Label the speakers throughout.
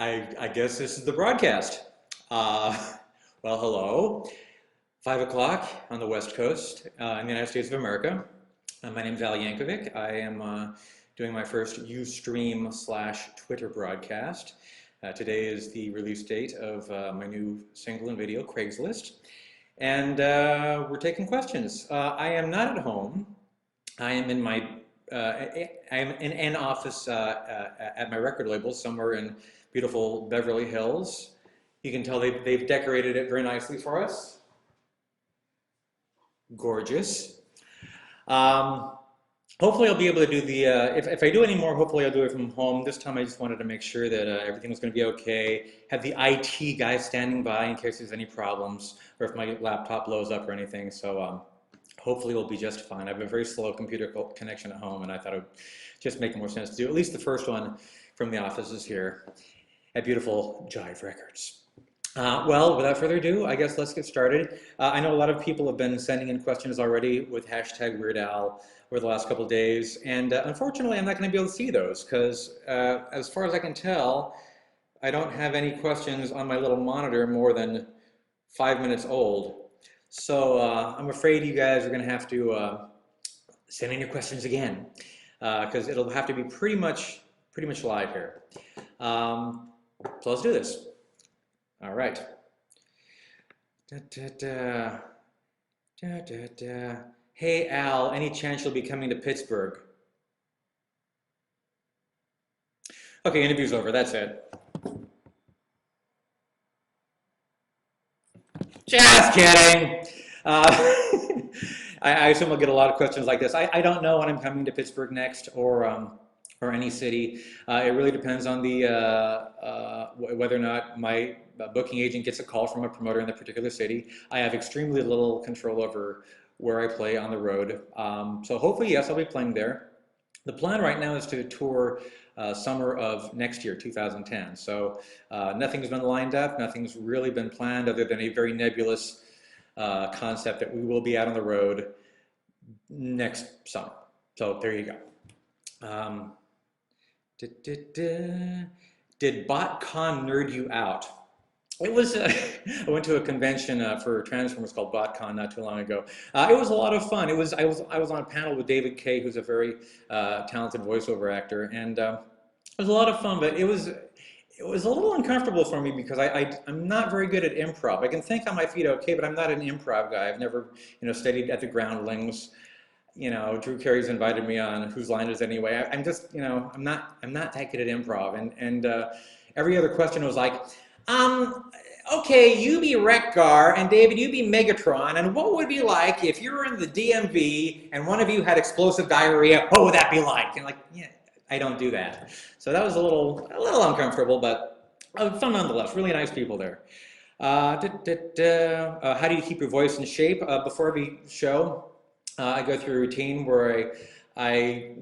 Speaker 1: I guess this is the broadcast. Well, hello. 5 o'clock on the West Coast in the United States of America. My name is Al Yankovic. I am doing my first Ustream / Twitter broadcast. Today is the release date of my new single and video, Craigslist. And we're taking questions. I am not at home. I am in my I'm in an office at my record label somewhere in beautiful Beverly Hills. You can tell they've decorated it very nicely for us. Gorgeous. Hopefully I'll be able to do the, if I do any more, hopefully I'll do it from home. This time I just wanted to make sure that everything was going to be okay. Have the IT guy standing by in case there's any problems or if my laptop blows up or anything. So hopefully we'll be just fine. I have a very slow computer connection at home, and I thought it would just make more sense to do at least the first one from the offices here at beautiful Jive Records. Well, without further ado, I guess let's get started. I know a lot of people have been sending in questions already with hashtag Weird Al over the last couple of days, and unfortunately I'm not going to be able to see those because as far as I can tell, I don't have any questions on my little monitor more than 5 minutes old. So I'm afraid you guys are going to have to send in your questions again because it'll have to be pretty much live here. So let's do this. All right. Da, da, da. Da, da, da. Hey Al, any chance you'll be coming to Pittsburgh? Okay, interview's over. That's it. Just kidding. I assume I'll get a lot of questions like this. I don't know when I'm coming to Pittsburgh next or any city. It really depends on the whether or not my booking agent gets a call from a promoter in the particular city. I have extremely little control over where I play on the road. So hopefully, yes, I'll be playing there. The plan right now is to tour summer of next year, 2010. So nothing's been lined up, nothing's really been planned other than a very nebulous concept that we will be out on the road next summer. So there you go. Did BotCon nerd you out? It was, I went to a convention for Transformers called BotCon not too long ago. It was a lot of fun. I was on a panel with David Kay, who's a very talented voiceover actor, and it was a lot of fun, but it was a little uncomfortable for me because I'm not very good at improv. I can think on my feet okay, but I'm not an improv guy. I've never, studied at the Groundlings. Drew Carey's invited me on Whose Line Is It Anyway? I'm just, I'm not that good at improv. And every other question was like, okay, you be Wreck-Gar, and David, you be Megatron, and what would it be like if you were in the DMV and one of you had explosive diarrhea? What would that be like? And like, yeah, I don't do that. So that was a little uncomfortable, but fun nonetheless. Really nice people there. How do you keep your voice in shape? Before every show, I go through a routine where I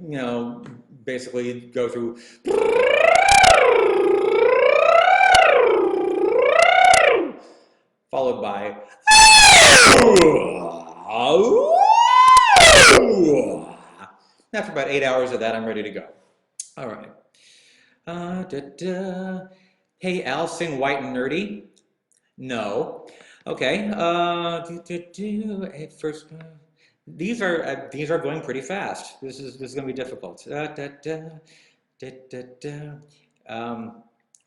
Speaker 1: basically go through followed by after about 8 hours of that, I'm ready to go. All right. Hey, Al, sing White and Nerdy? No. Okay. First, these are going pretty fast. This is going to be difficult.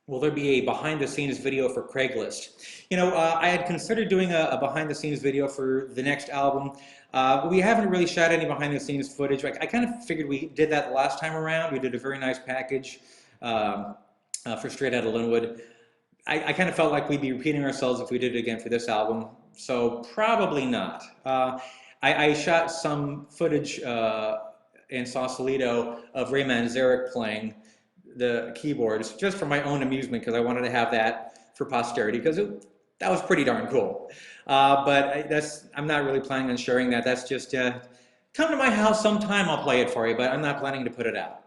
Speaker 1: Will there be a behind-the-scenes video for Craigslist? I had considered doing a behind-the-scenes video for the next album. We haven't really shot any behind-the-scenes footage. I kind of figured we did that the last time around. We did a very nice package for Straight Outta Linwood. I kind of felt like we'd be repeating ourselves if we did it again for this album, so probably not. I shot some footage in Sausalito of Ray Manzarek playing the keyboards just for my own amusement because I wanted to have that for posterity because that was pretty darn cool. But I'm not really planning on sharing that. That's just come to my house sometime. I'll play it for you, but I'm not planning to put it out.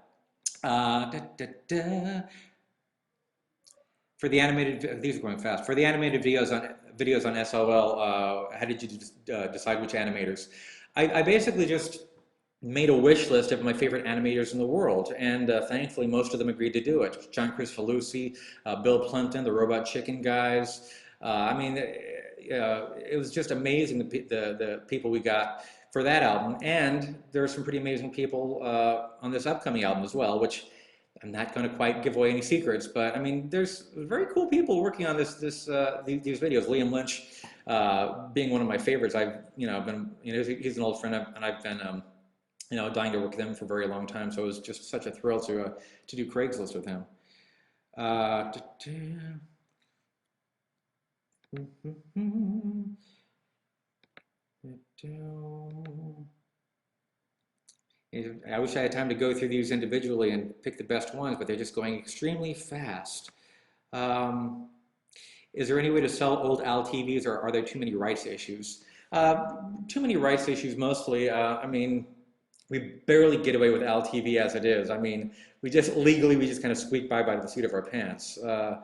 Speaker 1: For the animated, these are going fast. For the animated videos on SOL, how did you decide which animators? I basically just made a wish list of my favorite animators in the world, and thankfully most of them agreed to do it. John Chris Falusi, Bill Plimpton, the Robot Chicken guys. I mean, it was just amazing the people we got for that album, and there are some pretty amazing people on this upcoming album as well, which I'm not going to quite give away any secrets, but I mean, there's very cool people working on these videos. Liam Lynch being one of my favorites. I've been, he's an old friend, and I've been dying to work with him for a very long time. So it was just such a thrill to do Craigslist with him. Uh, I wish I had time to go through these individually and pick the best ones, but they're just going extremely fast. Um, is there any way to sell old AL TVs, or are there too many rights issues? Too many rights issues mostly. I mean, we barely get away with LTV as it is. I mean, we just kind of squeak by the seat of our pants. It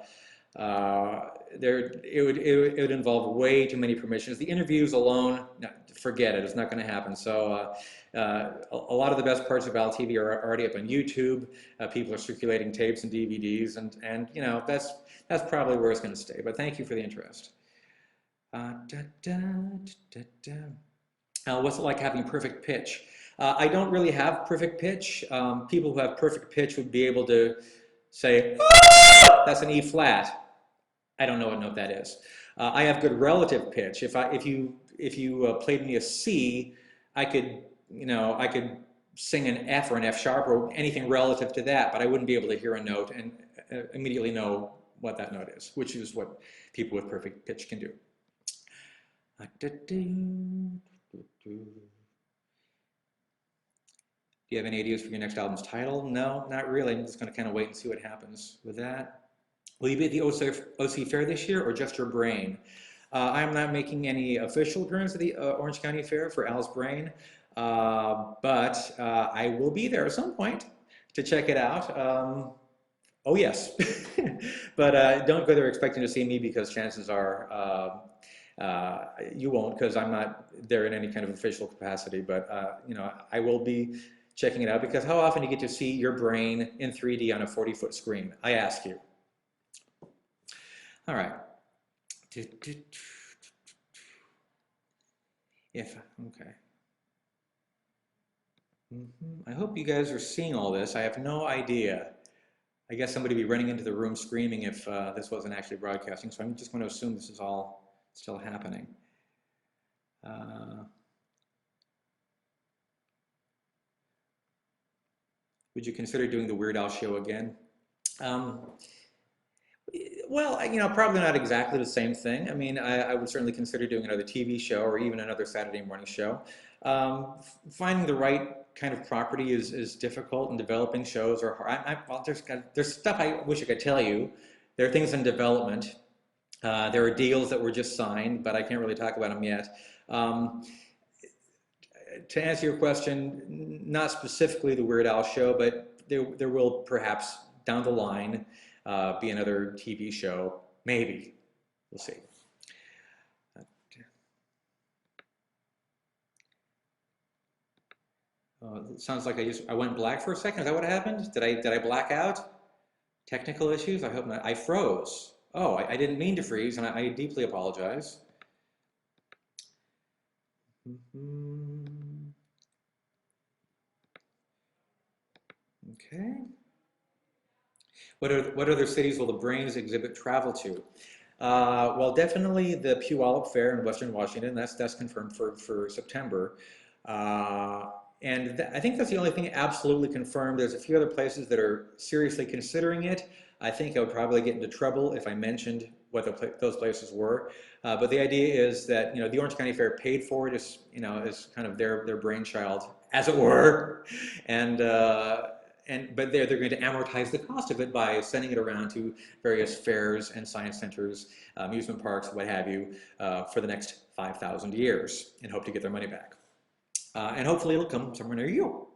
Speaker 1: would involve way too many permissions. The interviews alone, no, forget it. It's not going to happen. So a lot of the best parts of LTV are already up on YouTube. People are circulating tapes and DVDs, and that's probably where it's going to stay. But thank you for the interest. What's it like having perfect pitch? I don't really have perfect pitch. People who have perfect pitch would be able to say, "Ah!" That's an E flat. I don't know what note that is. I have good relative pitch. If you played me a C, I could sing an F or an F sharp or anything relative to that, but I wouldn't be able to hear a note and immediately know what that note is, which is what people with perfect pitch can do. Do you have any ideas for your next album's title? No, not really. I'm just going to kind of wait and see what happens with that. Will you be at the OC Fair this year, or just your brain? I'm not making any official appearance at the Orange County Fair for Al's Brain, but I will be there at some point to check it out. Oh yes, but don't go there expecting to see me, because chances are you won't, because I'm not there in any kind of official capacity. But I will be checking it out, because how often do you get to see your brain in 3D on a 40-foot screen? I ask you. All right. Okay. I hope you guys are seeing all this. I have no idea. I guess somebody would be running into the room screaming if this wasn't actually broadcasting, so I'm just going to assume this is all still happening. Would you consider doing the Weird Al show again? Well, probably not exactly the same thing. I mean, I would certainly consider doing another TV show or even another Saturday morning show. Finding the right kind of property is difficult, and developing shows are hard. Well, there's stuff I wish I could tell you. There are things in development. There are deals that were just signed, but I can't really talk about them yet. To answer your question, not specifically the Weird Al show, but there will perhaps down the line be another TV show, maybe. We'll see. It sounds like I went black for a second. Is that what happened? Did I black out? Technical issues? I hope not. I froze. Oh, I didn't mean to freeze, and I deeply apologize. Okay. What other cities will the Brains exhibit travel to? Well, definitely the Puyallup Fair in Western Washington. That's confirmed for September. And I think that's the only thing absolutely confirmed. There's a few other places that are seriously considering it. I think I would probably get into trouble if I mentioned what those places were. But the idea is that the Orange County Fair paid for it, is kind of their brainchild, as it were, and but they're going to amortize the cost of it by sending it around to various fairs and science centers, amusement parks, what have you, for the next 5,000 years, and hope to get their money back. And hopefully it'll come somewhere near you.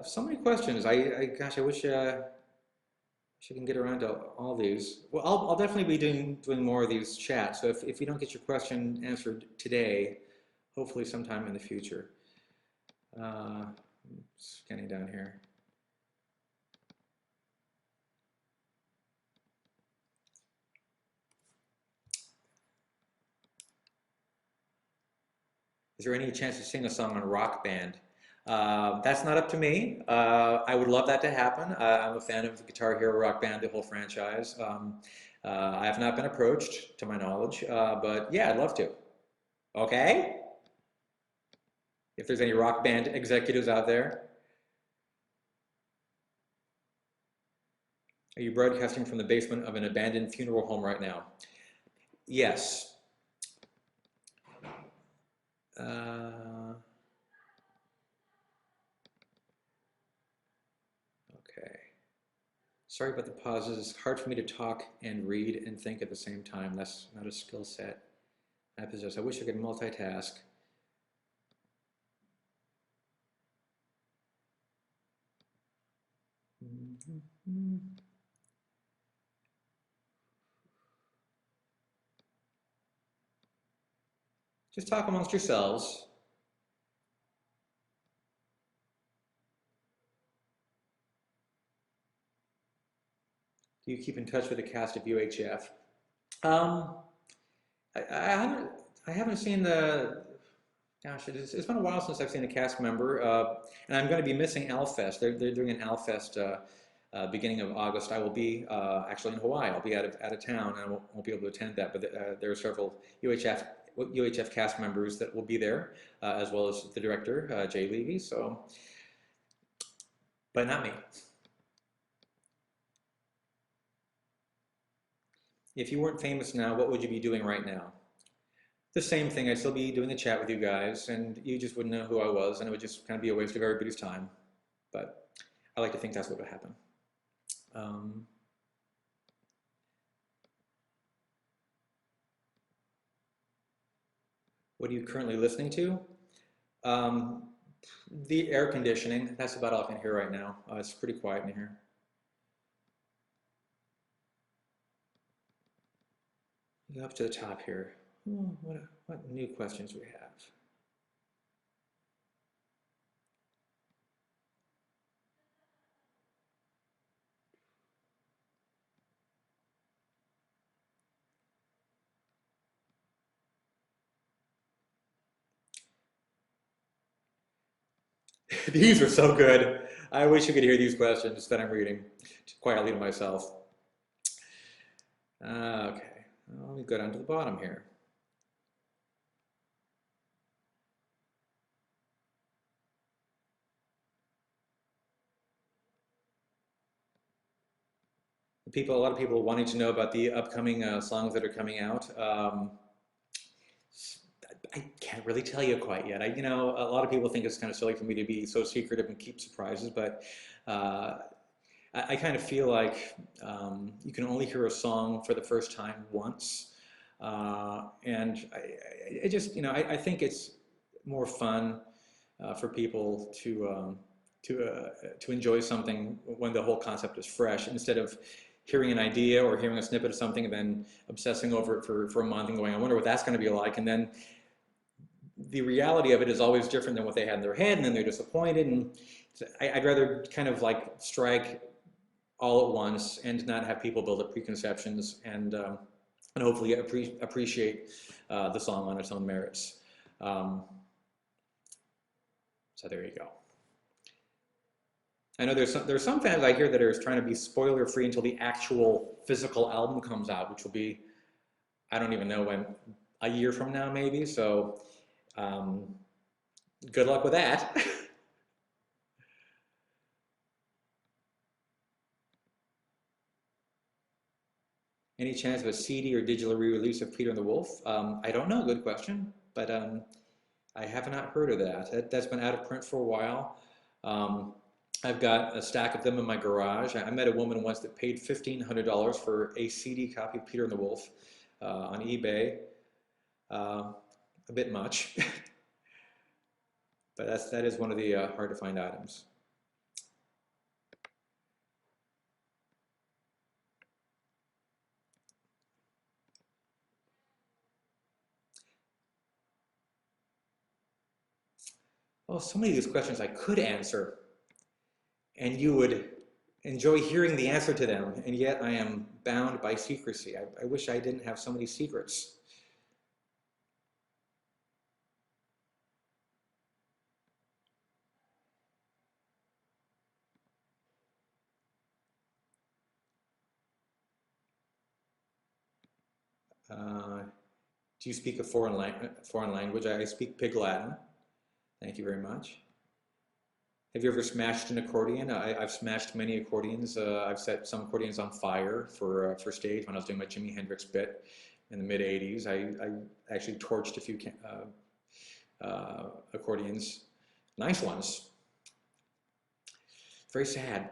Speaker 1: So many questions. Gosh, I wish She can get around to all these. Well, I'll definitely be doing more of these chats. So if you don't get your question answered today, hopefully sometime in the future. Scanning down here. Is there any chance to sing a song on Rock Band? That's not up to me. I would love that to happen. I'm a fan of the Guitar Hero Rock Band, the whole franchise. I have not been approached, to my knowledge, but yeah, I'd love to. Okay? If there's any Rock Band executives out there. Are you broadcasting from the basement of an abandoned funeral home right now? Yes. Okay. Sorry about the pauses. It's hard for me to talk and read and think at the same time. That's not a skill set I possess. I wish I could multitask. Just talk amongst yourselves. Do you keep in touch with the cast of UHF? Um, I haven't seen the. Gosh, it's been a while since I've seen a cast member, and I'm going to be missing Alfest. They're doing an Alfest beginning of August. I will be actually in Hawaii. I'll be out of town, and I won't be able to attend that. But there are several UHF cast members that will be there, as well as the director, Jay Levy. So, but not me. If you weren't famous now, what would you be doing right now? The same thing. I'd still be doing a chat with you guys, and you just wouldn't know who I was, and it would just kind of be a waste of everybody's time. But I like to think that's what would happen. What are you currently listening to? The air conditioning. That's about all I can hear right now. It's pretty quiet in here. Up to the top here. What new questions we have? These are so good. I wish you could hear these questions that I'm reading quietly to myself. Okay, well, let me go down to the bottom here. A lot of people wanting to know about the upcoming songs that are coming out. I can't really tell you quite yet. A lot of people think it's kind of silly for me to be so secretive and keep surprises, but I kind of feel like you can only hear a song for the first time once, and I think it's more fun for people to enjoy something when the whole concept is fresh, instead of hearing an idea or hearing a snippet of something and then obsessing over it for a month and going, I wonder what that's going to be like, and then the reality of it is always different than what they had in their head, and then they're disappointed. And so I'd rather kind of like strike all at once and not have people build up preconceptions, and hopefully appreciate the song on its own merits. So there you go. I know there's some fans I hear that are trying to be spoiler free until the actual physical album comes out, which will be, I don't even know when, a year from now maybe. So good luck with that. Any chance of a CD or digital re-release of Peter and the Wolf? I don't know, good question, but I have not heard of that. That's been out of print for a while. I've got a stack of them in my garage. I met a woman once that paid $1,500 for a CD copy of Peter and the Wolf on eBay. A bit much, but that is one of the hard to find items. Oh, so many of these questions I could answer, and you would enjoy hearing the answer to them, and yet I am bound by secrecy. I wish I didn't have so many secrets. Uh, do you speak a foreign language? I speak Pig Latin. Thank you very much. Have you ever smashed an accordion? I've smashed many accordions. I've set some accordions on fire for stage when I was doing my Jimi Hendrix bit in the mid '80s. I actually torched a few accordions, nice ones. Very sad.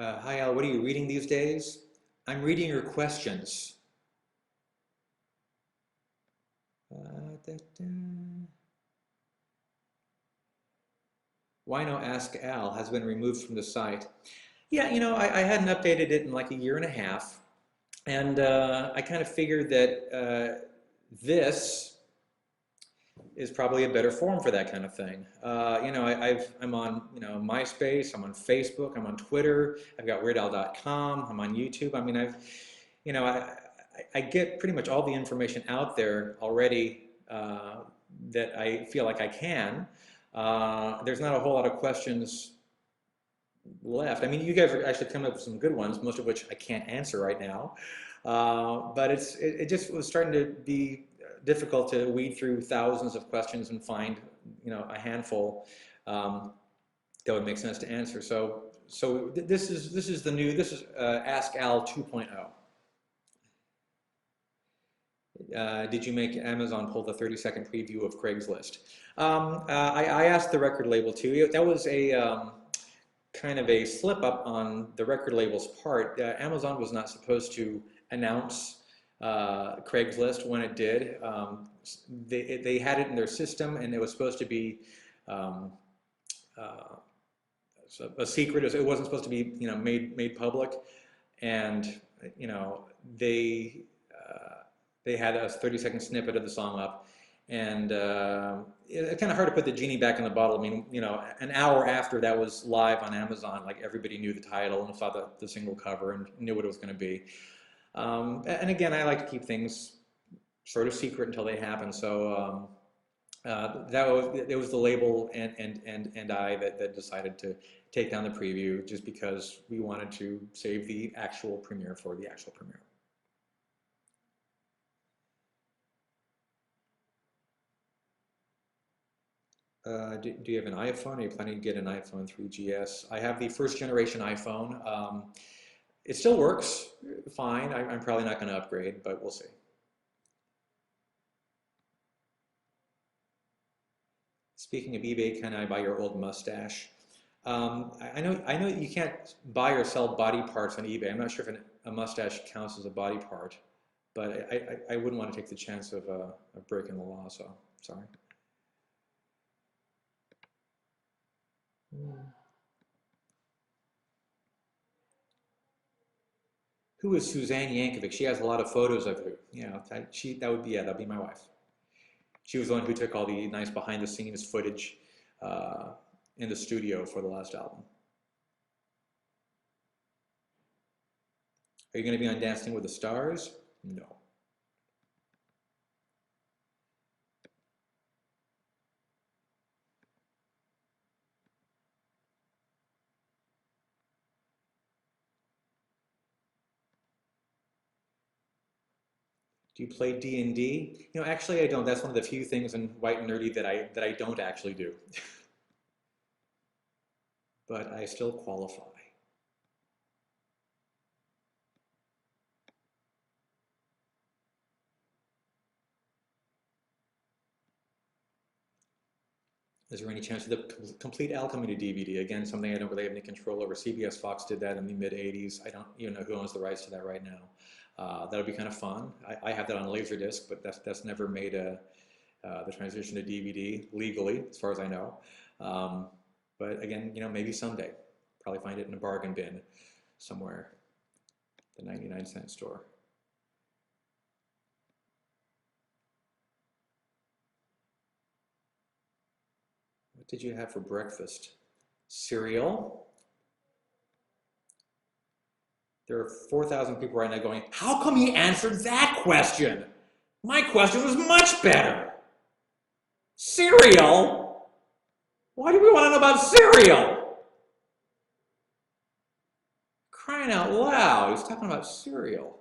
Speaker 1: Hi Al, what are you reading these days? I'm reading your questions. Da, da. Why no Ask Al has been removed from the site. Yeah, you know, I hadn't updated it in like a year and a half, and I kind of figured that this is probably a better forum for that kind of thing. You know, I'm on, you know, MySpace, I'm on Facebook, I'm on Twitter, I've got WeirdAl.com, I'm on YouTube. I mean, you know, I get pretty much all the information out there already that I feel like I can. There's not a whole lot of questions left. I mean, you guys are actually coming up with some good ones, most of which I can't answer right now. But it just was starting to be difficult to weed through thousands of questions and find, you know, a handful that would make sense to answer. So this is the new, this is Ask Al 2.0. Did you make Amazon pull the 30-second preview of Craigslist? I asked the record label to. That was a kind of a slip up on the record label's part. Amazon was not supposed to announce Craigslist when it did. They had it in their system, and it was supposed to be a secret. It wasn't supposed to be, you know, made public, and you know they had a 30-second snippet of the song up, and it's kind of hard to put the genie back in the bottle. I mean, you know, an hour after that was live on Amazon, like everybody knew the title and saw the single cover and knew what it was going to be. And again, I like to keep things sort of secret until they happen. So it was the label and I that decided to take down the preview just because we wanted to save the actual premiere for the actual premiere. Do you have an iPhone? Are you planning to get an iPhone 3GS? I have the first generation iPhone. It still works fine. I'm probably not going to upgrade, but we'll see. Speaking of eBay, can I buy your old mustache? I know you can't buy or sell body parts on eBay. I'm not sure if a mustache counts as a body part, but I wouldn't want to take the chance of breaking the law, so sorry. Who is Suzanne Yankovic? She has a lot of photos of her. You know, that'd be my wife. She was the one who took all the nice behind the scenes footage in the studio for the last album. Are you going to be on Dancing with the Stars? No. Do you play D&D? You know, actually I don't. That's one of the few things in White and Nerdy that I don't actually do. But I still qualify. Is there any chance of the complete Alchemy to DVD? Again, something I don't really have any control over. CBS Fox did that in the mid 80s. I don't even know who owns the rights to that right now. That would be kind of fun. I have that on Laserdisc, but that's never made the transition to DVD legally, as far as I know. But again, maybe someday. Probably find it in a bargain bin somewhere, the 99-cent store. What did you have for breakfast? Cereal? There are 4,000 people right now going, how come he answered that question? My question was much better. Cereal? Why do we want to know about cereal? Crying out loud, he's talking about cereal.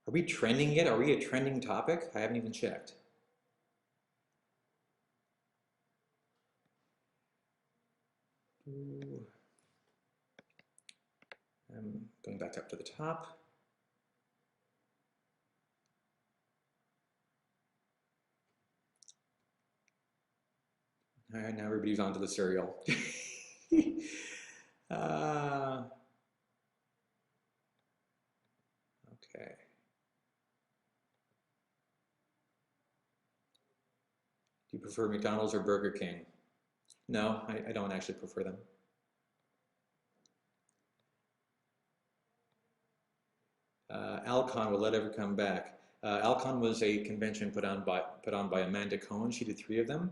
Speaker 1: Are we trending yet? Are we a trending topic? I haven't even checked. I'm going back up to the top. All right, now everybody's onto the cereal. Okay. Do you prefer McDonald's or Burger King? No, I don't actually prefer them. Alcon will let ever come back. Alcon was a convention put on by Amanda Cohen. She did 3 of them.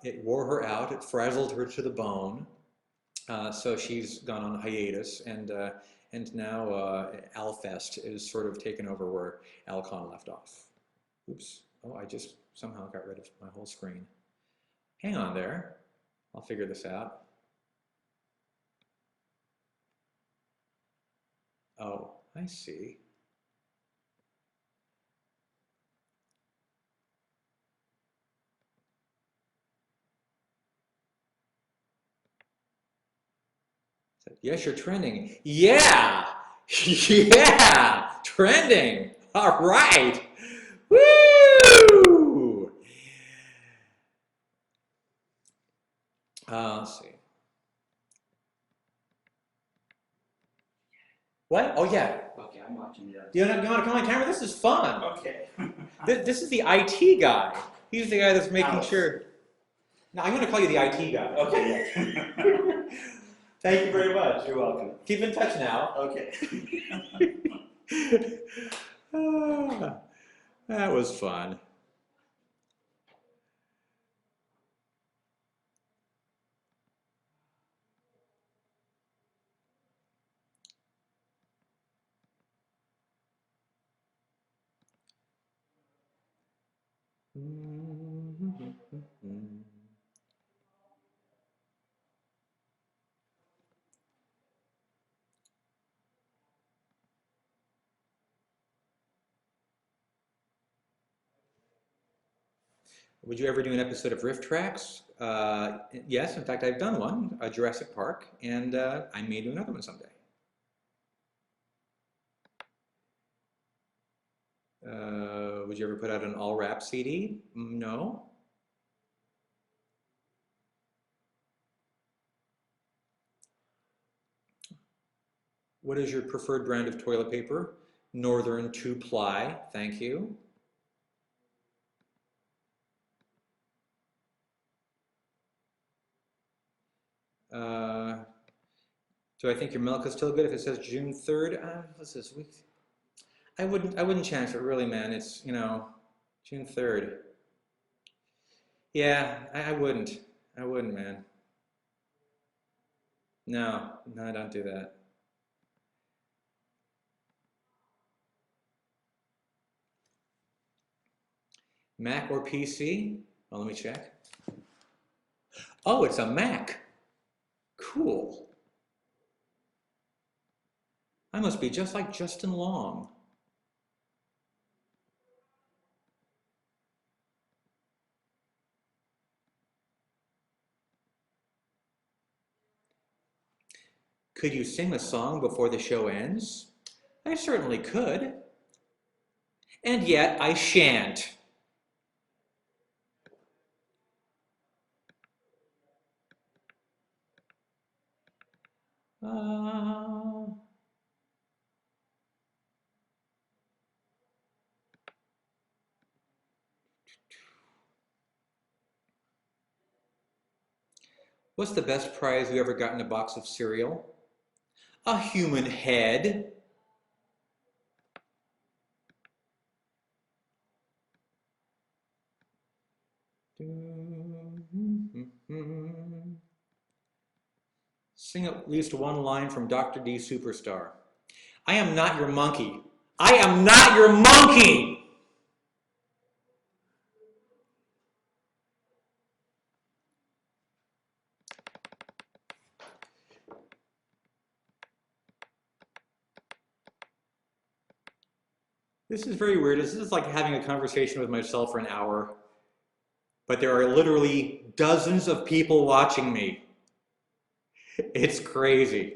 Speaker 1: It wore her out. It frazzled her to the bone. So she's gone on hiatus, and now Alfest is sort of taken over where Alcon left off. Oops. Oh, I just somehow got rid of my whole screen. Hang on there. I'll figure this out. Oh, I see. Yes, you're trending. Yeah! Yeah! Trending! All right! Woo! Let's see. What? Oh, yeah.
Speaker 2: Okay, I'm watching you.
Speaker 1: Do you want to come on camera? This is fun.
Speaker 2: Okay.
Speaker 1: This is the IT guy. He's the guy that's making
Speaker 2: Alice.
Speaker 1: sure. No, I'm going to call you the IT guy.
Speaker 2: Okay, yeah.
Speaker 1: Thank you very much.
Speaker 2: You're welcome.
Speaker 1: Keep in touch now.
Speaker 2: Okay.
Speaker 1: That was fun. Would you ever do an episode of Riff Tracks? Yes, in fact, I've done one, Jurassic Park, and I may do another one someday. Would you ever put out an all-rap CD? No. What is your preferred brand of toilet paper? Northern 2-ply, thank you. Do I think your milk is still good if it says June 3rd? What's this week? I wouldn't chance it, really, man. It's, June 3rd. Yeah, I wouldn't. I wouldn't, man. No, don't do that. Mac or PC? Well, let me check. Oh, it's a Mac. Cool. I must be just like Justin Long. Could you sing a song before the show ends? I certainly could. And yet I shan't. What's the best prize you ever got in a box of cereal? A human head. Sing at least one line from Dr. D Superstar. I am not your monkey. I am not your monkey! This is very weird. This is like having a conversation with myself for an hour. But there are literally dozens of people watching me. It's crazy.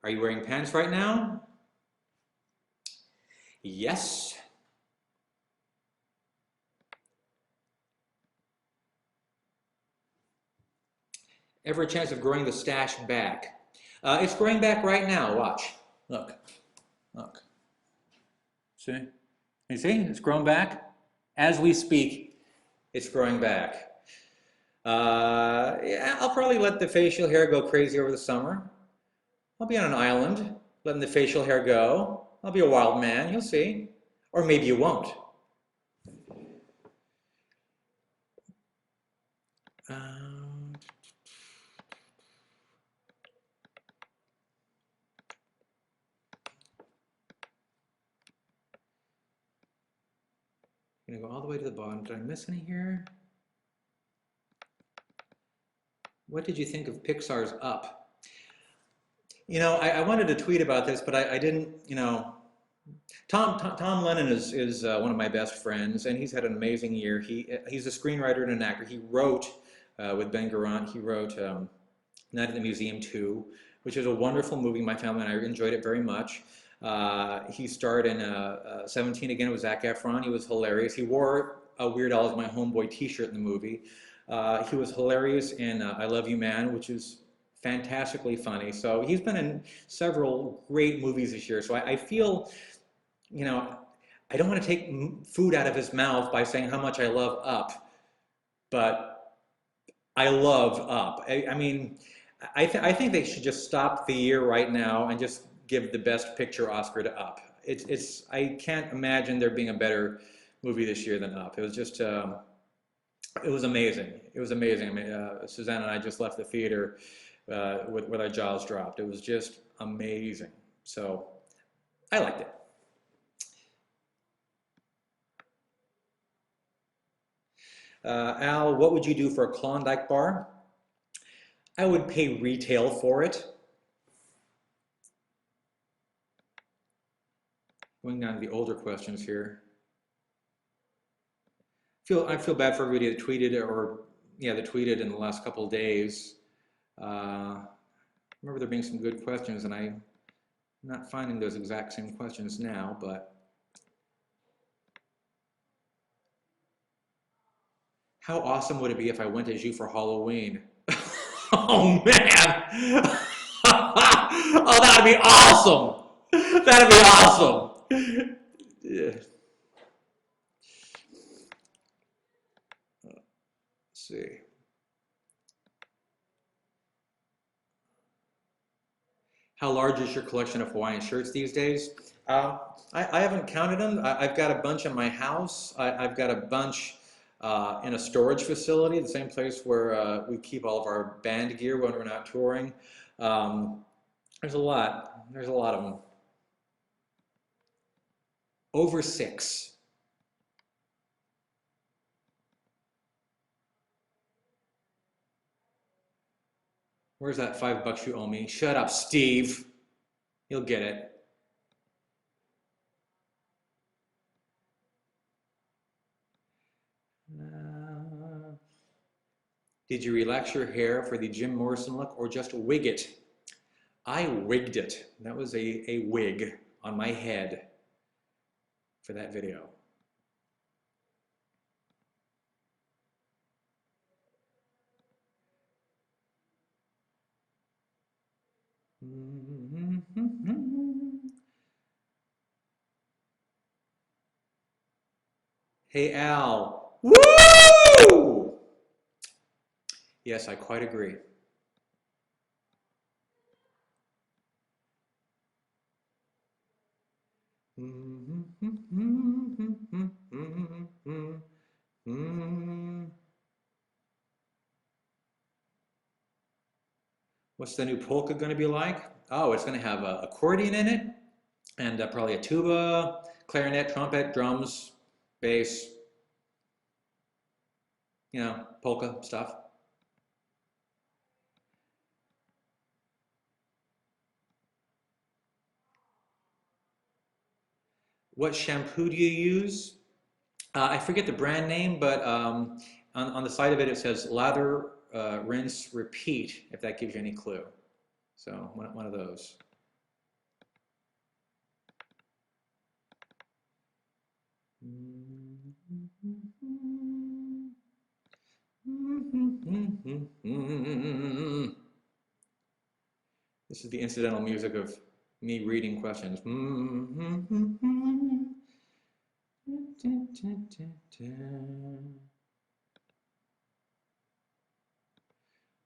Speaker 1: Are you wearing pants right now? Yes. Ever a chance of growing the stash back? It's growing back right now. Watch. Look. Look. See? You see? It's grown back. As we speak, it's growing back. Yeah, I'll probably let the facial hair go crazy over the summer. I'll be on an island, letting the facial hair go. I'll be a wild man, you'll see. Or maybe you won't. I'm gonna go all the way to the bottom. Did I miss any here? What did you think of Pixar's Up? You know, I wanted to tweet about this, but I didn't, you know. Tom Lennon is one of my best friends, and he's had an amazing year. He's a screenwriter and an actor. He wrote, with Ben Garant, he wrote Night at the Museum 2, which is a wonderful movie. My family and I enjoyed it very much. He starred in 17 again with Zac Efron. He was hilarious. He wore a Weirdos My Homeboy t-shirt in the movie. He was hilarious in I Love You Man, which is fantastically funny. So he's been in several great movies this year. So I feel, you know, I don't want to take food out of his mouth by saying how much I love Up, but I love Up. I mean, I think they should just stop the year right now and just give the Best Picture Oscar to Up. I can't imagine there being a better movie this year than Up. It was just, it was amazing. It was amazing. I mean, Suzanne and I just left the theater with our jaws dropped. It was just amazing. So I liked it. Al, what would you do for a Klondike bar? I would pay retail for it. Going down to the older questions here. I feel bad for everybody that tweeted that tweeted in the last couple of days. Remember there being some good questions, and I'm not finding those exact same questions now, but how awesome would it be if I went as you for Halloween? Oh man! Oh, that'd be awesome! That'd be awesome! Yeah. Let's see. How large is your collection of Hawaiian shirts these days? I haven't counted them. I've got a bunch in my house. I've got a bunch in a storage facility, the same place where we keep all of our band gear when we're not touring. There's a lot. There's a lot of them. Over 6. Where's that $5 you owe me? Shut up, Steve. You'll get it. Did you relax your hair for the Jim Morrison look or just wig it? I wigged it. That was a wig on my head for that video. Hey Al. Woo! Yes, I quite agree. What's the new polka going to be like? Oh, it's going to have an accordion in it, and probably a tuba, clarinet, trumpet, drums, bass, you know, polka stuff. What shampoo do you use? I forget the brand name, but on the side of it, it says lather, rinse, repeat, if that gives you any clue. So one of those. This is the incidental music of me reading questions.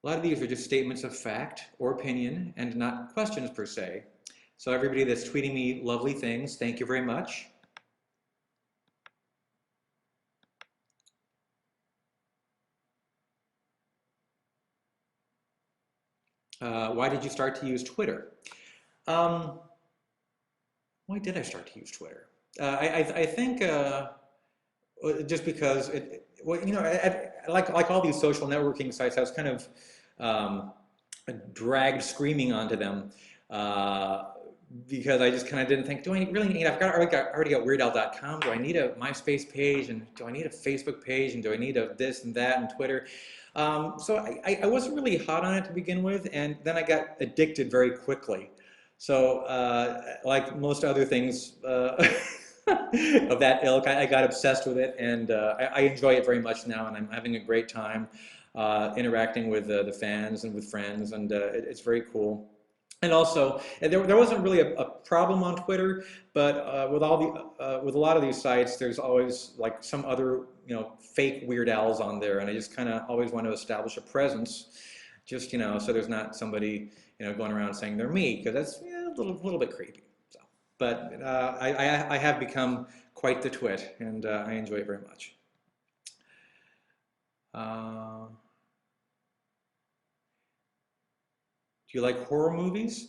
Speaker 1: A lot of these are just statements of fact or opinion and not questions per se. So everybody that's tweeting me lovely things, thank you very much. Why did you start to use Twitter? Why did I start to use Twitter? I think just because well, you know, like all these social networking sites, I was kind of dragged screaming onto them because I just kind of didn't think, do I really need? I've already got WeirdOwl.com. Do I need a MySpace page, and do I need a Facebook page, and do I need a this and that and Twitter? So I wasn't really hot on it to begin with, and then I got addicted very quickly. So like most other things of that ilk, I got obsessed with it, and I enjoy it very much now, and I'm having a great time interacting with the fans and with friends, and it's very cool. And also, there wasn't really a problem on Twitter, but with a lot of these sites, there's always like some other fake Weird Owls on there, and I just kind of always want to establish a presence, just so there's not somebody going around saying they're me, because that's a little bit creepy. So, but I have become quite the twit, and I enjoy it very much. Do you like horror movies?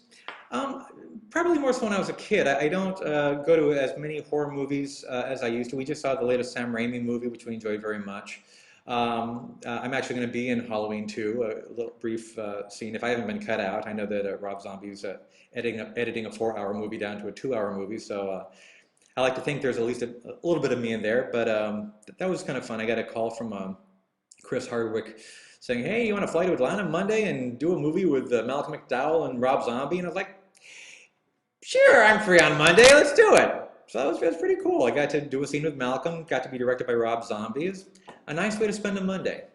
Speaker 1: Probably more so when I was a kid. I don't go to as many horror movies as I used to. We just saw the latest Sam Raimi movie, which we enjoyed very much. I'm actually going to be in Halloween 2, a little brief scene. If I haven't been cut out, I know that Rob Zombie's editing a 4-hour movie down to a 2-hour movie, so I like to think there's at least a little bit of me in there, but that was kind of fun. I got a call from Chris Hardwick saying, hey, you want to fly to Atlanta Monday and do a movie with Malcolm McDowell and Rob Zombie? And I was like, sure, I'm free on Monday, let's do it. So that was pretty cool. I got to do a scene with Malcolm, got to be directed by Rob Zombie. It's a nice way to spend a Monday.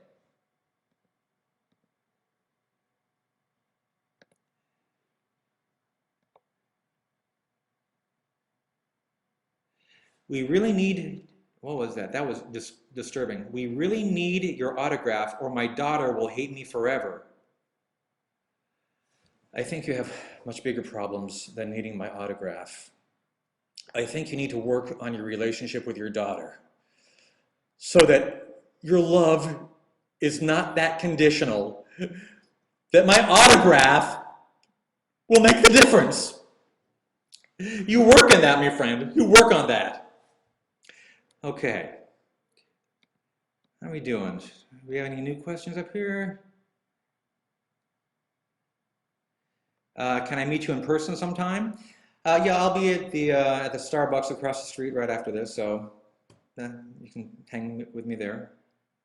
Speaker 1: We really need, what was that? That was disturbing. We really need your autograph or my daughter will hate me forever. I think you have much bigger problems than needing my autograph. I think you need to work on your relationship with your daughter so that your love is not that conditional, that my autograph will make the difference. You work on that, my friend. You work on that. Okay. How are we doing? Do we have any new questions up here? Can I meet you in person sometime? Yeah, I'll be at the Starbucks across the street right after this, so you can hang with me there.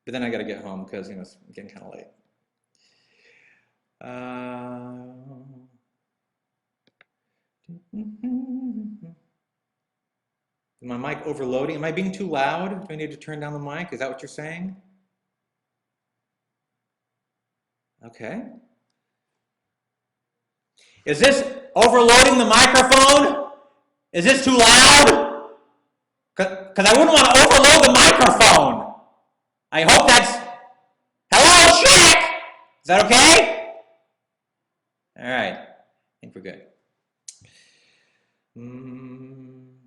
Speaker 1: But then I got to get home because it's getting kind of late. Is my mic overloading? Am I being too loud? Do I need to turn down the mic? Is that what you're saying? Okay. Is this overloading the microphone? Is this too loud? Because I wouldn't want to overload the microphone. I hope that's... Hello, check! Is that okay? All right. I think we're good. Can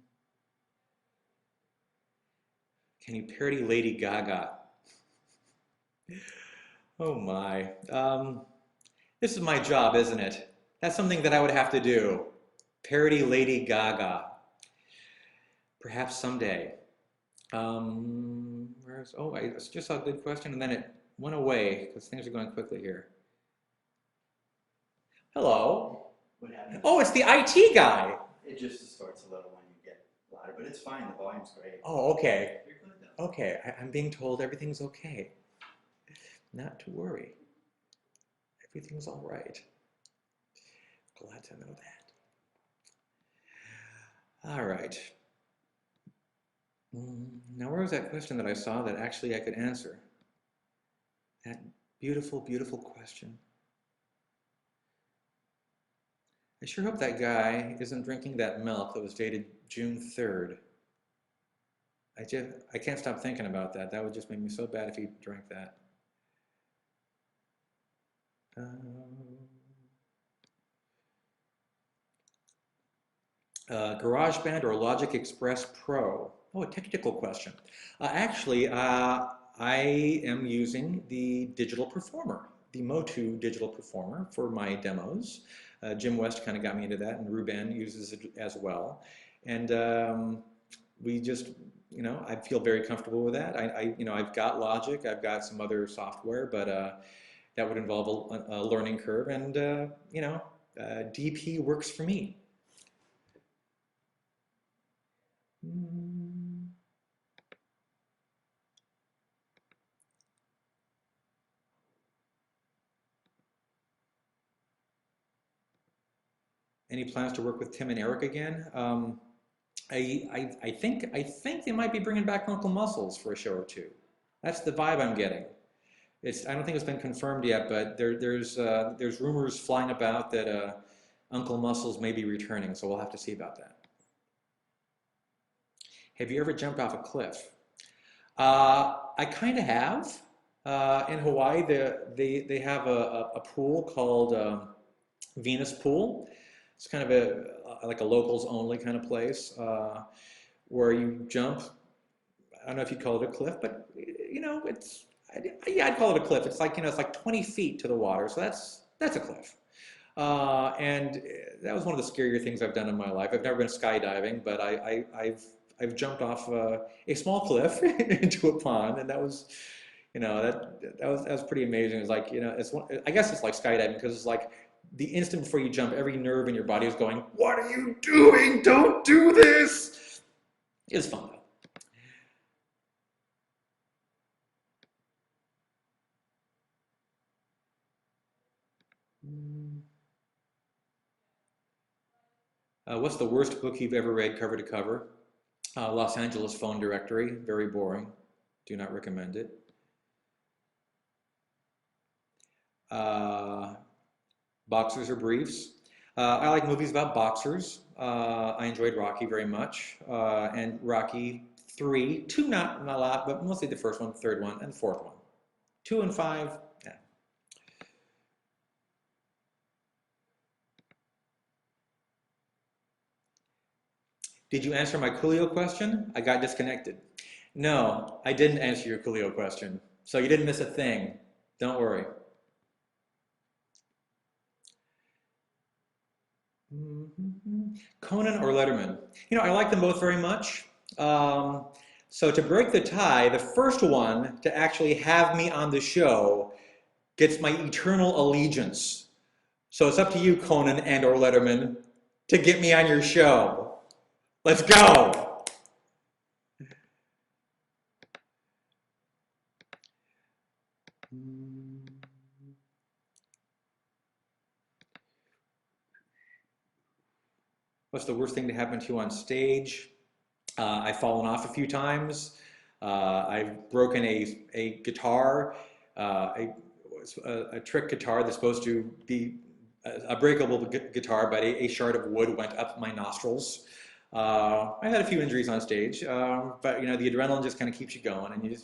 Speaker 1: you parody Lady Gaga? Oh my. This is my job, isn't it? That's something that I would have to do. Parody Lady Gaga. Perhaps someday. I just saw a good question and then it went away because things are going quickly here. Hello.
Speaker 2: What happened?
Speaker 1: Oh, it's the IT guy.
Speaker 2: It just distorts a little when you get louder, but it's fine. The volume's great.
Speaker 1: Oh, okay.
Speaker 2: You're good though.
Speaker 1: Okay, I'm being told everything's okay. Not to worry. Everything's all right. Glad to know that. All right. Now, where was that question that I saw that actually I could answer? That beautiful, beautiful question. I sure hope that guy isn't drinking that milk that was dated June 3rd. I can't stop thinking about that. That would just make me so bad if he drank that. GarageBand or Logic Express Pro? Oh, a technical question. I am using the Digital Performer, the Motu Digital Performer for my demos. Jim West kind of got me into that, and Ruben uses it as well. And we just, I feel very comfortable with that. I've got Logic, I've got some other software, but that would involve a learning curve, and DP works for me. Any plans to work with Tim and Eric again? I think they might be bringing back Uncle Muscles for a show or two. That's the vibe I'm getting. I don't think it's been confirmed yet, but there's rumors flying about that Uncle Muscles may be returning, so we'll have to see about that. Have you ever jumped off a cliff? I kind of have. In Hawaii, they have a pool called Venus Pool. It's kind of like a locals only kind of place where you jump. I don't know if you'd call it a cliff, but I'd call it a cliff. It's like it's like 20 feet to the water, so that's a cliff. And that was one of the scarier things I've done in my life. I've never been skydiving, but I've jumped off a small cliff into a pond, and that was that was pretty amazing. It's like I guess it's like skydiving because it's like the instant before you jump, every nerve in your body is going, "What are you doing? Don't do this!" It's fun though. What's the worst book you've ever read cover to cover? Los Angeles Phone Directory. Very boring. Do not recommend it. Boxers or briefs? I like movies about boxers. I enjoyed Rocky very much, and Rocky 3, 2 not a lot, but mostly the first one, the third one, and the fourth one. 2 and 5, yeah. Did you answer my Coolio question? I got disconnected. No, I didn't answer your Coolio question, so you didn't miss a thing. Don't worry. Conan or Letterman? I like them both very much. So to break the tie, the first one to actually have me on the show gets my eternal allegiance. So it's up to you, Conan and or Letterman, to get me on your show. Let's go! What's the worst thing to happen to you on stage? I've fallen off a few times. I've broken a guitar, a trick guitar that's supposed to be a breakable guitar, but a shard of wood went up my nostrils. I had a few injuries on stage, but the adrenaline just kind of keeps you going, and you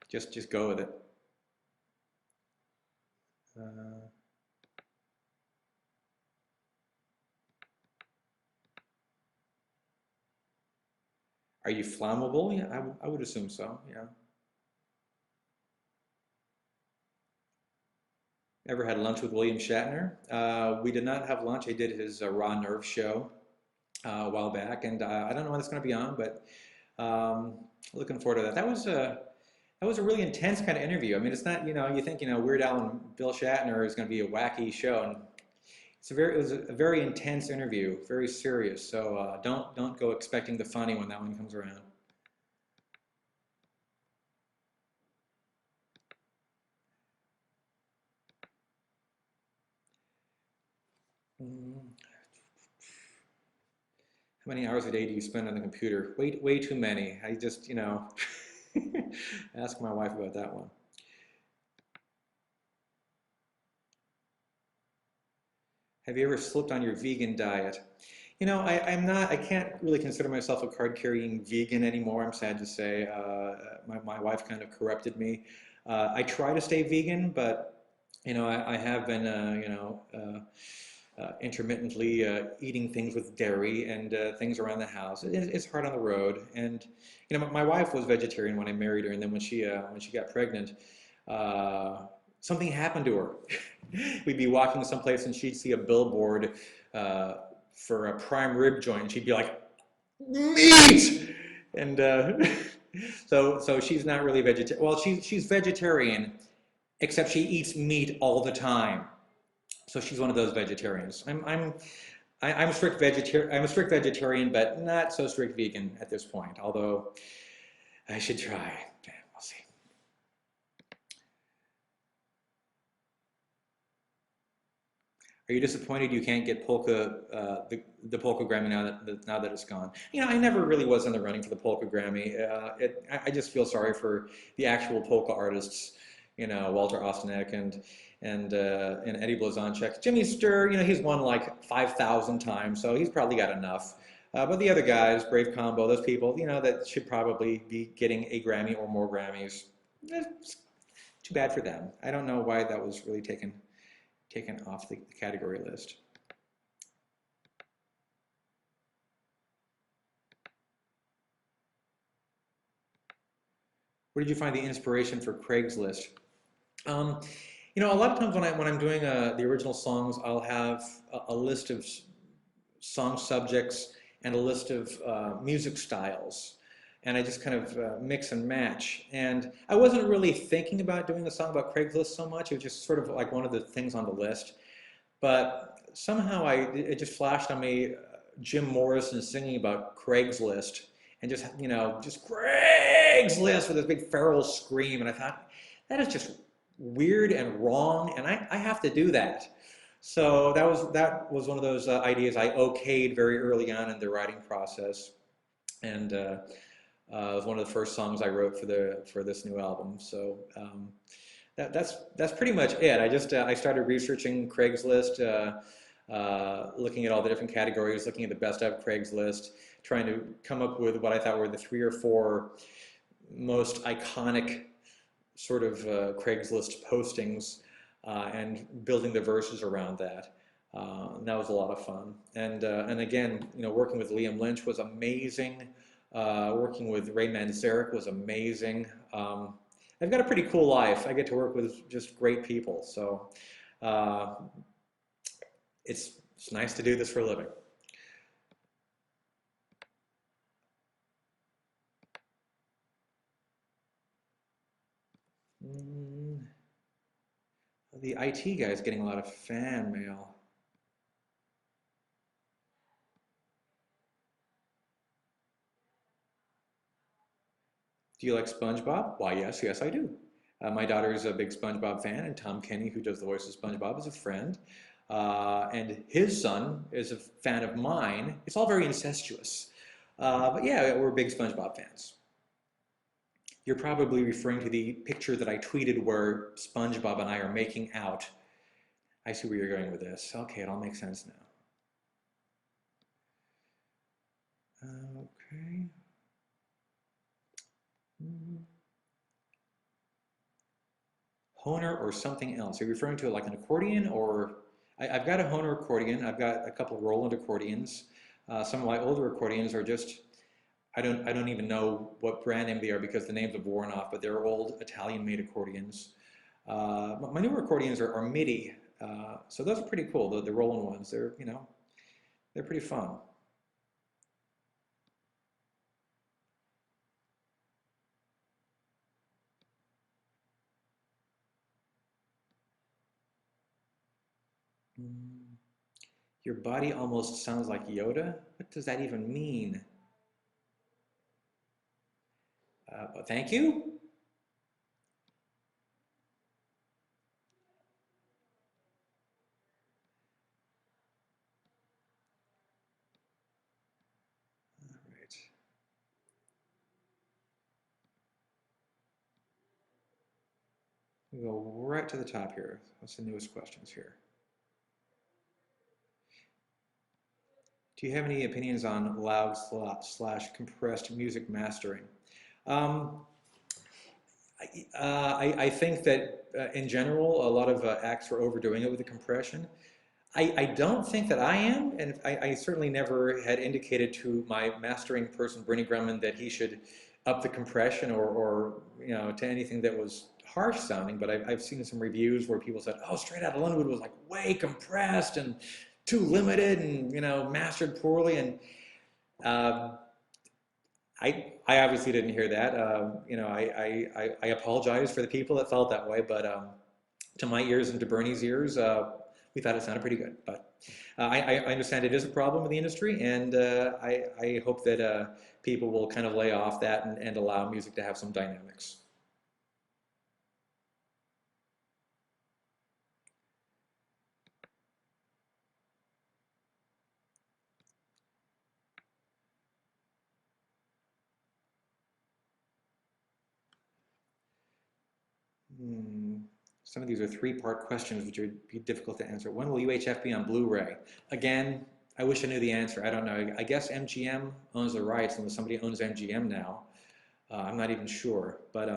Speaker 1: just go with it. Uh, are you flammable? Yeah, I would assume so. Yeah. Ever had lunch with William Shatner? We did not have lunch. I did his Raw Nerve show a while back, and I don't know when it's going to be on, but looking forward to that. That was a really intense kind of interview. I mean, it's not, you think, Weird Al and Bill Shatner is going to be a wacky show, and it was a very intense interview, very serious. So don't go expecting the funny when that one comes around. Mm. How many hours a day do you spend on the computer? Way too many. I just, ask my wife about that one. Have you ever slipped on your vegan diet? I can't really consider myself a card-carrying vegan anymore, I'm sad to say. My wife kind of corrupted me. I try to stay vegan, but, I have been, intermittently eating things with dairy and things around the house. It's hard on the road. And, my wife was vegetarian when I married her, and then when she got pregnant, uh, something happened to her. We'd be walking someplace and she'd see a billboard uh, for a prime rib joint. She'd be like, meat! And so she's not really vegetarian. Well, she's vegetarian, except she eats meat all the time. So she's one of those vegetarians. I'm a strict vegetarian. I'm a strict vegetarian, but not so strict vegan at this point. Although I should try. We'll see. Are you disappointed you can't get the polka Grammy now that it's gone? I never really was in the running for the polka Grammy. I just feel sorry for the actual polka artists, Walter Ostanek and Eddie Blazonczyk. Jimmy Sturr, he's won like 5,000 times, so he's probably got enough. But the other guys, Brave Combo, those people, that should probably be getting a Grammy or more Grammys. It's too bad for them. I don't know why that was really taken off the category list. Where did you find the inspiration for Craigslist? Um, a lot of times when I'm doing the original songs, I'll have a list of song subjects and a list of music styles, and I just kind of mix and match. And I wasn't really thinking about doing a song about Craigslist so much. It was just sort of like one of the things on the list. But somehow it just flashed on me Jim Morrison singing about Craigslist and just Craigslist with this big feral scream. And I thought, that is just weird and wrong, and I have to do that. So that was one of those ideas I okayed very early on in the writing process, and it was one of the first songs I wrote for this new album. So that's pretty much it. I started researching Craigslist, looking at all the different categories, looking at the best of Craigslist, trying to come up with what I thought were the 3 or 4 most iconic sort of Craigslist postings, and building the verses around that. And that was a lot of fun. And again, working with Liam Lynch was amazing. Working with Ray Manzarek was amazing. I've got a pretty cool life. I get to work with just great people. So uh, it's nice to do this for a living. Mm, the IT guy is getting a lot of fan mail. Do you like SpongeBob? Why, yes, I do. My daughter is a big SpongeBob fan, and Tom Kenny, who does the voice of SpongeBob, is a friend. And his son is a fan of mine. It's all very incestuous. But yeah, we're big SpongeBob fans. You're probably referring to the picture that I tweeted where SpongeBob and I are making out. I see where you're going with this. Okay, it all makes sense now. Okay. Honer or something else? Are you referring to like an accordion or? I've got a Honer accordion. I've got a couple of Roland accordions. Some of my older accordions are just, I don't even know what brand name they are because the names have worn off, but they're old Italian-made accordions. My newer accordions are MIDI, so those are pretty cool. The Roland ones, they're they're pretty fun. Mm. Your body almost sounds like Yoda. What does that even mean? Thank you. All right. We go right to the top here. What's the newest questions here? Do you have any opinions on loud slash compressed music mastering? Um, I think that in general, a lot of acts are overdoing it with the compression. I don't think that I am, and I certainly never had indicated to my mastering person, Bernie Grumman, that he should up the compression or to anything that was harsh sounding. But I've seen some reviews where people said, "Oh, Straight Outta Lindenwood was like way compressed and too limited, and mastered poorly." And uh, I obviously didn't hear that. I apologize for the people that felt that way, but to my ears and to Bernie's ears, we thought it sounded pretty good. But I understand it is a problem in the industry, and I hope that people will kind of lay off that and allow music to have some dynamics. Hmm. Some of these are three-part questions, which would be difficult to answer. When will UHF be on Blu-ray? Again, I wish I knew the answer. I don't know. I guess MGM owns the rights, unless somebody owns MGM now. I'm not even sure. But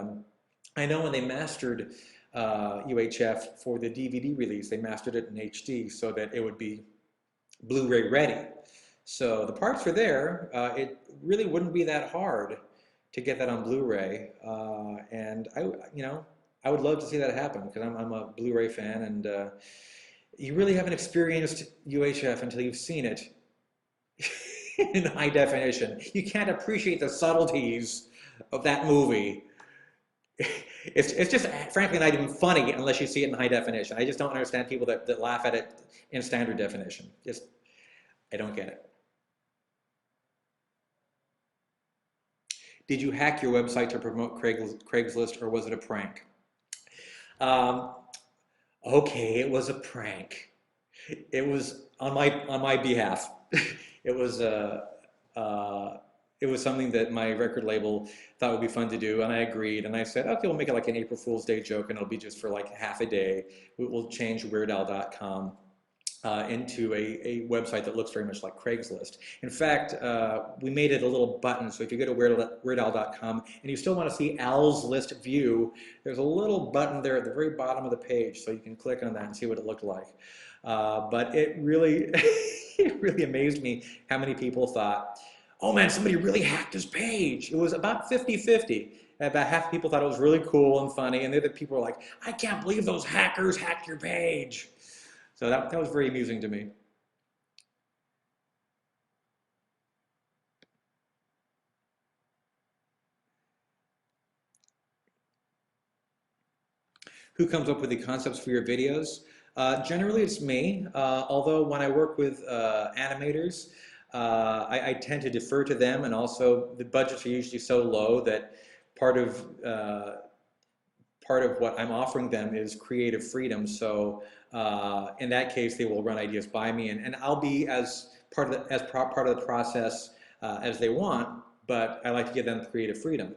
Speaker 1: I know when they mastered UHF for the DVD release, they mastered it in HD so that it would be Blu-ray ready. So the parts are there. It really wouldn't be that hard to get that on Blu-ray. And I would love to see that happen because I'm a Blu-ray fan, and you really haven't experienced UHF until you've seen it in high definition. You can't appreciate the subtleties of that movie. It's just frankly not even funny unless you see it in high definition. I just don't understand people that laugh at it in standard definition. Just, I don't get it. Did you hack your website to promote Craigslist, or was it a prank? Um, okay, it was a prank. It was on my behalf. It was uh, it was something that my record label thought would be fun to do, and I agreed. And I said, okay, we'll make it like an April Fool's Day joke, and it'll be just for like half a day. We'll change WeirdAl.com into a website that looks very much like Craigslist. In fact, we made it a little button, so if you go to WeirdAl.com and you still want to see Al's list view, there's a little button there at the very bottom of the page, so you can click on that and see what it looked like. But it really, it really amazed me how many people thought, oh man, somebody really hacked his page. It was about 50-50. About half the people thought it was really cool and funny, and the other people were like, I can't believe those hackers hacked your page. So that was very amusing to me. Who comes up with the concepts for your videos? Generally, it's me, although when I work with animators, I tend to defer to them, and also the budgets are usually so low that part of uh, part of what I'm offering them is creative freedom. So in that case, they will run ideas by me, and I'll be as part of part of the process as they want, but I like to give them creative freedom.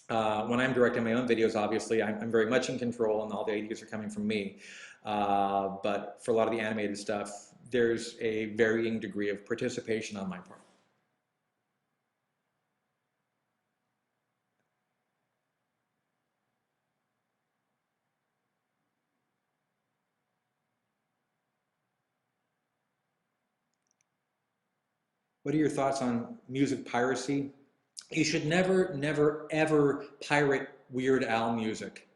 Speaker 1: When I'm directing my own videos, obviously, I'm very much in control and all the ideas are coming from me. But for a lot of the animated stuff, there's a varying degree of participation on my part. What are your thoughts on music piracy? You should never, never, ever pirate Weird Al music.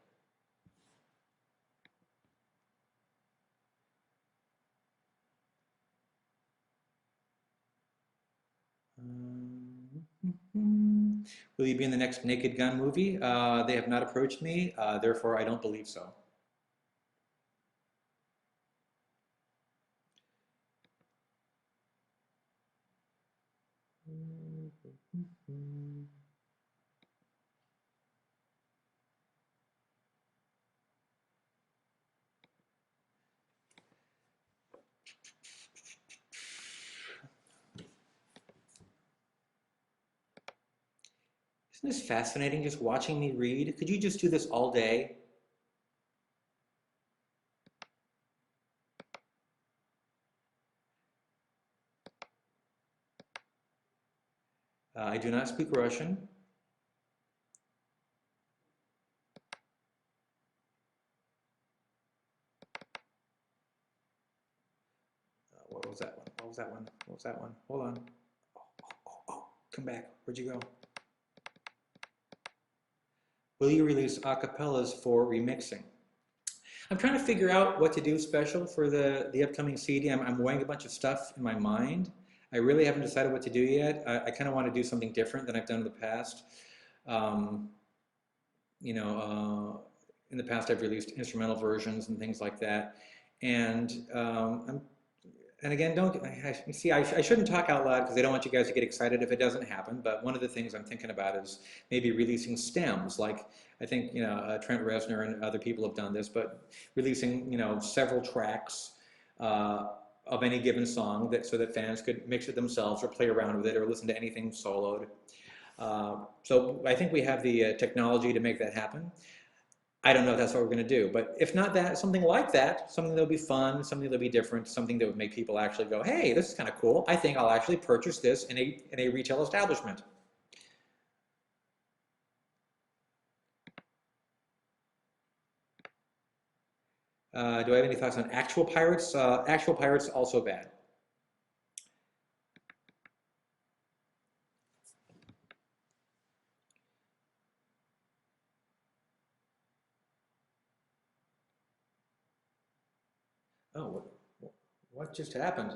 Speaker 1: Will you be in the next Naked Gun movie? They have not approached me, therefore I don't believe so. Isn't this fascinating just watching me read? Could you just do this all day? I do not speak Russian. What was that one? What was that one? What was that one? Hold on. Oh, come back. Where'd you go? Will you release acapellas for remixing? I'm trying to figure out what to do special for the upcoming CD. I'm weighing a bunch of stuff in my mind. I really haven't decided what to do yet. I kind of want to do something different than I've done in the past. Um, you know, in the past I've released instrumental versions and things like that. And and again, don't see. I shouldn't talk out loud because I don't want you guys to get excited if it doesn't happen. But one of the things I'm thinking about is maybe releasing stems. Like I think Trent Reznor and other people have done this, but releasing several tracks of any given song so that fans could mix it themselves or play around with it or listen to anything soloed. So I think we have the technology to make that happen. I don't know if that's what we're going to do, but if not that, something like that, something that'll be fun, something that'll be different, something that would make people actually go, hey, this is kind of cool. I think I'll actually purchase this in a retail establishment. Do I have any thoughts on actual pirates? Actual pirates also bad. Oh, what just happened?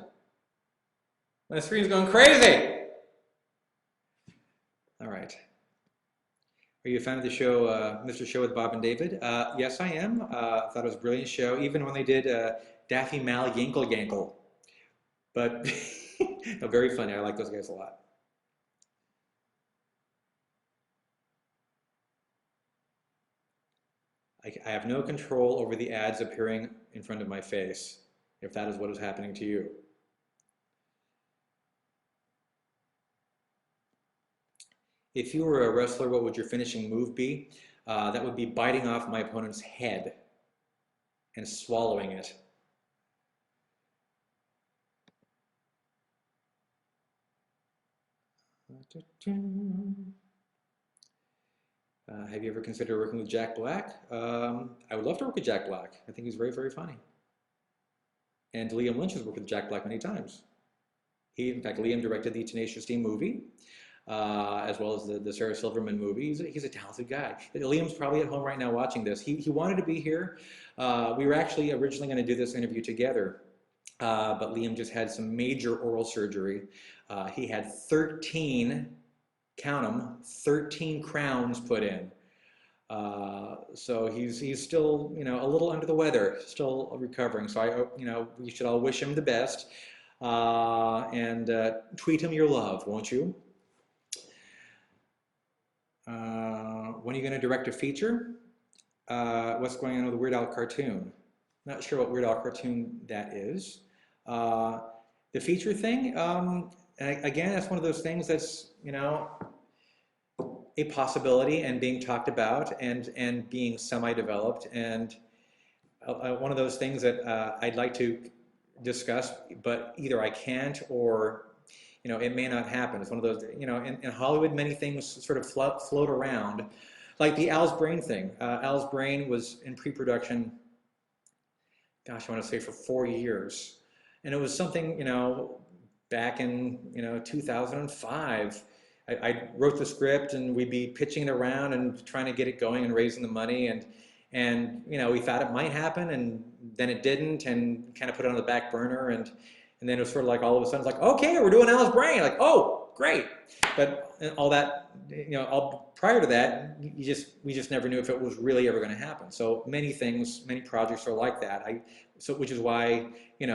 Speaker 1: My screen's going crazy. All right. Are you a fan of the show, Mr. Show with Bob and David? Yes, I am. I thought it was a brilliant show, even when they did Daffy Mal Yinkle Yankle. But no, very funny. I like those guys a lot. I have no control over the ads appearing in front of my face, if that is what is happening to you. If you were a wrestler, what would your finishing move be? That would be biting off my opponent's head and swallowing it. Have you ever considered working with Jack Black? I would love to work with Jack Black. I think he's very, very funny. And Liam Lynch has worked with Jack Black many times. In fact, Liam directed the Tenacious D movie, as well as the Sarah Silverman movie. He's a talented guy. Liam's probably at home right now watching this. He wanted to be here. We were actually originally going to do this interview together, but Liam just had some major oral surgery. He had 13, count them, 13 crowns put in. So he's still, a little under the weather, still recovering. So we should all wish him the best, and tweet him your love, won't you? When are you going to direct a feature? What's going on with the Weird Al cartoon? Not sure what Weird Al cartoon that is. The feature thing, again, that's one of those things that's, a possibility and being talked about and being semi-developed, and one of those things that I'd like to discuss, but either I can't or it may not happen. It's one of those, in Hollywood, many things sort of float around, like the Al's Brain thing. Al's Brain was in pre-production, gosh, I want to say for 4 years, and it was something, back in 2005. I wrote the script and we'd be pitching it around and trying to get it going and raising the money and we thought it might happen and then it didn't and kind of put it on the back burner and then it was sort of like all of a sudden it's like, okay, we're doing Alice Brain, like, oh great. But all that, all prior to that, we just never knew if it was really ever going to happen. So many projects are like that. Which is why you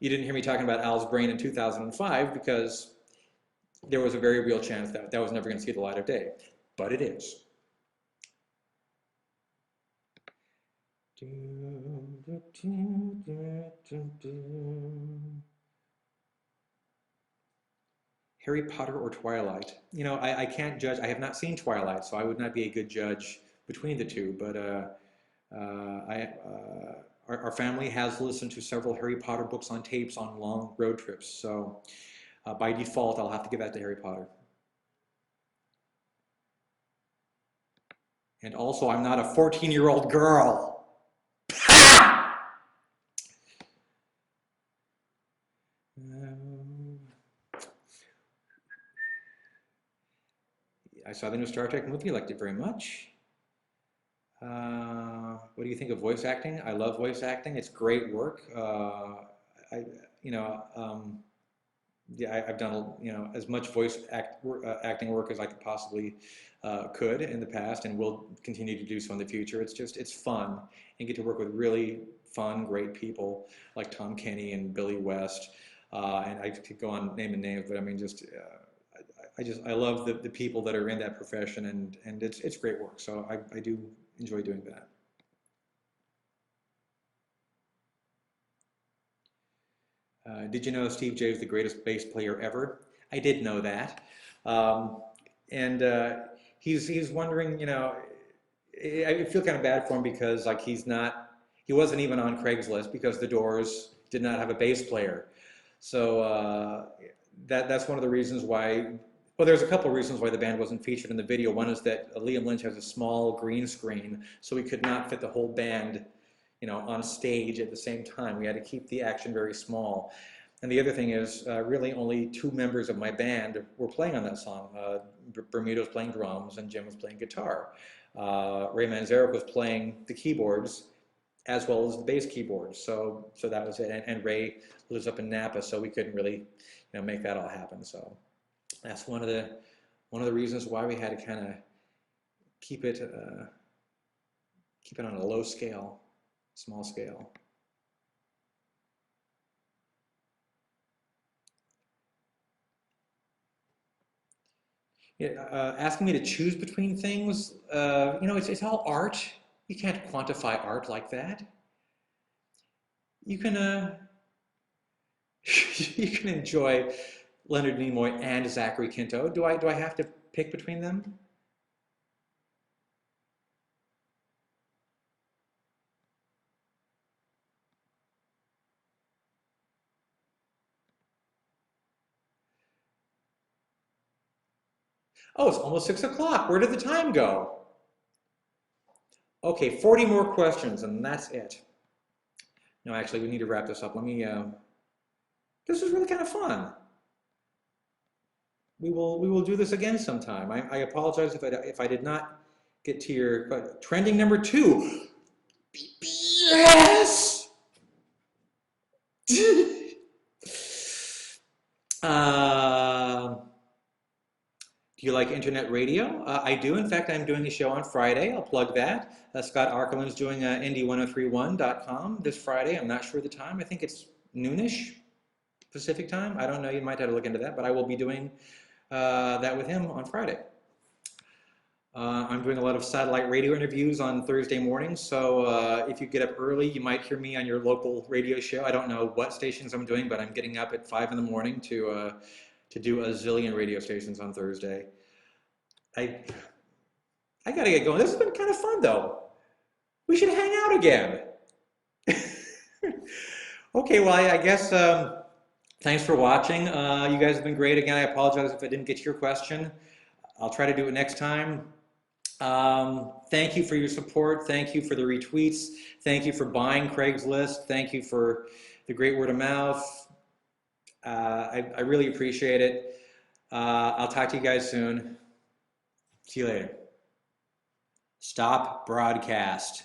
Speaker 1: didn't hear me talking about Alice Brain in 2005, because there was a very real chance that that was never going to see the light of day, but it is. Harry Potter or Twilight? I can't judge. I have not seen Twilight, so I would not be a good judge between the two. But our family has listened to several Harry Potter books on tapes on long road trips. So by default, I'll have to give that to Harry Potter. And also, I'm not a 14-year-old girl. I saw the new Star Trek movie, liked it very much. What do you think of voice acting? I love voice acting. It's great work. I've done as much acting work as I could possibly could in the past, and will continue to do so in the future. It's fun, and get to work with really fun, great people like Tom Kenny and Billy West, and I could go on naming names, but I mean I love the people that are in that profession, and it's great work. So I do enjoy doing that. Did you know Steve Jay is the greatest bass player ever? I did know that. And he's wondering, I feel kind of bad for him because like he wasn't even on Craigslist because the Doors did not have a bass player. So that's one of the reasons why, well, there's a couple of reasons why the band wasn't featured in the video. One is that Liam Lynch has a small green screen, so we could not fit the whole band on stage at the same time. We had to keep the action very small. And the other thing is, really only two members of my band were playing on that song. Bermuda was playing drums and Jim was playing guitar. Ray Manzarek was playing the keyboards as well as the bass keyboards. So that was it. And Ray lives up in Napa, so we couldn't really make that all happen. So that's one of the reasons why we had to kind of keep it on a low scale. Small scale. Yeah, asking me to choose between things, it's all art. You can't quantify art like that. You can you can enjoy Leonard Nimoy and Zachary Quinto. Do I have to pick between them? Oh, it's almost 6 o'clock. Where did the time go? Okay, 40 more questions, and that's it. No, actually, we need to wrap this up. This was really kind of fun. We will do this again sometime. I apologize if I did not get to your trending number 2. Yes. Do you like internet radio? I do. In fact, I'm doing a show on Friday. I'll plug that. Scott Ackerman's doing indie1031.com this Friday. I'm not sure the time. I think it's noonish Pacific time. I don't know. You might have to look into that. But I will be doing that with him on Friday. I'm doing a lot of satellite radio interviews on Thursday mornings. So if you get up early, you might hear me on your local radio show. I don't know what stations I'm doing, but I'm getting up at 5 in the morning to do a zillion radio stations on Thursday. I gotta get going. This has been kind of fun, though. We should hang out again. Okay, well, I guess thanks for watching. You guys have been great. Again, I apologize if I didn't get to your question. I'll try to do it next time. Thank you for your support. Thank you for the retweets. Thank you for buying Craigslist. Thank you for the great word of mouth. I really appreciate it. I'll talk to you guys soon. See you later. Stop broadcast.